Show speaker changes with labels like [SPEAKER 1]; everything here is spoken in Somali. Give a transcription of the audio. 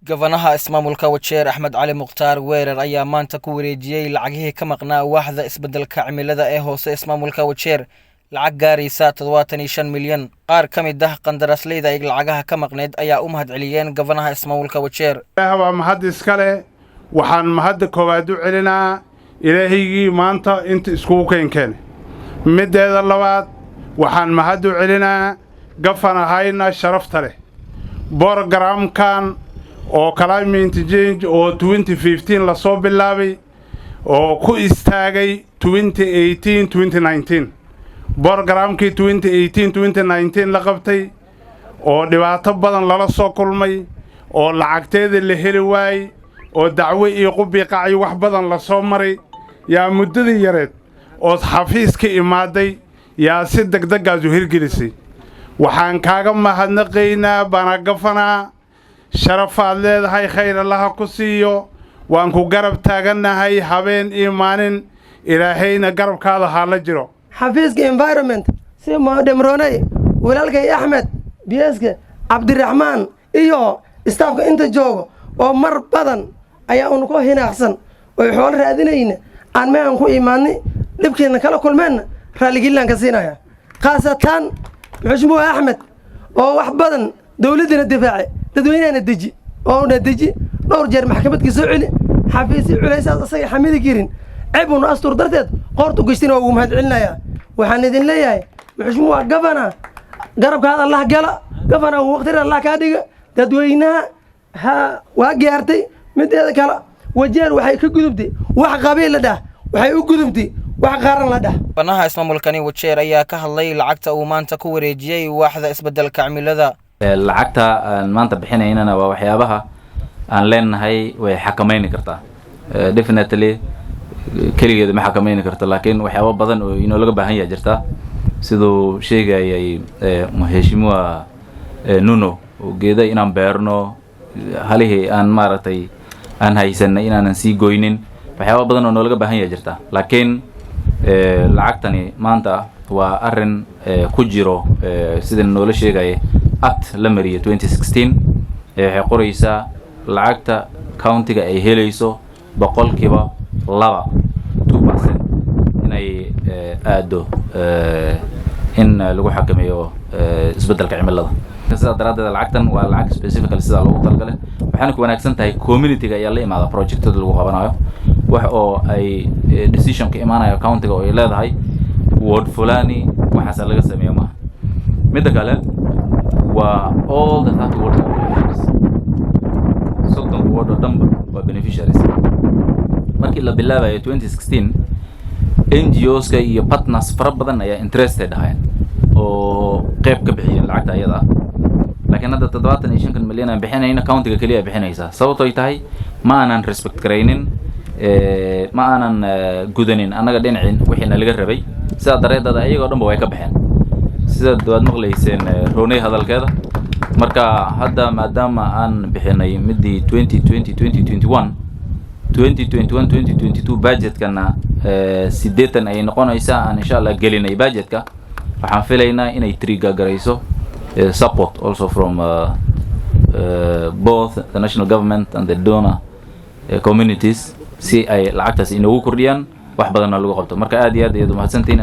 [SPEAKER 1] gofanaha ismaamulka Wajeer Axmed Cali Mukhtaar Weerar ayaa maanta ku wareejiyay lacagihii ka maqnaa waaxda isbeddelka cimilada ee hoose ismaamulka Wajeer lacag gaaraysa 75 milyan. qaar ka mid ah qandaraasleyda ay lacagaha ka maqneed ayaa u mahadceliyeen gofanaha ismaamulka Wajeer.
[SPEAKER 2] waa mahad iskale, waxaan mahad koowaad u celinaa ilaahigii maanta inta isku keenkeen. mideeda labaad waxaan mahad u celinaa gofanahayna sharafta leh programkan oo climate change oo 2015 la soo bilaabay oo ku istaagay 2018-2019 programkii 2018-2019 la qabtay oo dhibaato badan lala soo kulmay oo lacagteeda la heli waayay oo dacwo iyo qubiqac wax badan la soo maray yaa muddadii yareed oo xafiiska imaaday yaa si degdeg ah u hirgelisay. waxaan kaaga mahadnaqaynaa bana gofana sharafaad leedahay, khayr Allah ku siiyo, waan ku garab taaganahay habeen imaanin ilaahayna garabkaada ha la jiro.
[SPEAKER 3] xafiiska environment si Demronay walaalkay Axmed Biyeska Cabdiraxmaan iyo staafka inta joogo oo mar badan ayaa uu ku hinaaqsan oo xool raadinayna aan ma aan ku iimaanay dibkeena kala kulmeen raaligilaan ka siinaya qaasatan Mashmuud Axmed oo wax badan dawladda difaaci dadweynaha deji oo deji dhowr jeer maxkamadka soo celi xafiis culaysaas asaga xamidi kirin cibun astur darteed qoortu gashtin oo mahad celinaya. waxaan idin leeyahay Mashmuud gofana garabkaada Allah gala gofana waqtiga Allah ka dhiga dadweynaha ha waa gaartay. mideeda kale Wajeer waxay ka gudubtay wax qabiil la dhah waxay u gudubtay wax qaran la dhah.
[SPEAKER 1] gofanaha ismaamulkani Wajeer ayaa ka hadlay lacagta uu maanta ku wareejiyay waaxda isbeddelka cimilada.
[SPEAKER 4] lacagta aan maanta bixinaynana waa waxyaabaha aan leenahay way xakameyn kartaa. definitely kaligeed ma xakameyn karto, laakiin waxyaabo badan oo inoo laga baahan yahay jirta sidoo sheegayay Mheshimiwa Nuno oo geeda inaan beerno halihii aan maaragtay aan haysanay inaanan sii goynin waxyaabo badan oo laga baahan yahay jirta. laakiin lacagtani maanta waa arin ku jiro sida noola sheegay act la mariyay 2016 waxay qoraysaa lacagta countiga ay helayso boqolkiiba 2% inay aado in lagu xakameeyo isbeddelka cimilada. sida daraaddeed lacagtan waa lacag specifically sida loogu talagalay waxaana ku wanaagsan tahay community-ga ayaa la imaada projectada lagu qabanayo wax oo ay decision ka imaanayo countiga oo ay leedahay ward fulani waxaas laga sameeyo ma midda kale waa all the 30 ward soddon ward oo dhanba waa beneficiaries. markii la bilaabayo 2016 NGOs-ka iyo partners fara badan ayaa interested ahayn oo qayb ka bixiyeen lacagta ayada. laakiin hadda 75 milyan aan bixinayna countiga kaliya bixinaysa sababtoo ay tahay ma aanan respect garaynin ma aanan gudanin anaga dhinacin wixii laga rabay. sida dareedada ayagoo dhanba way ka baxeen sida dood maqlayseen roonay hadalkeeda. marka hadda maadaama aan bixinay midii 2020-2021 budgetkana 80 ay noqonaysaa aan insha Allah gelinay budgetka. waxaan filaynaa inay trigger garayso support also from both the national government and the donor communities si ay lacagtaas inoogu kordhiyaan wax badan lagu qabto. marka aad iyo aad u mahadsantiin.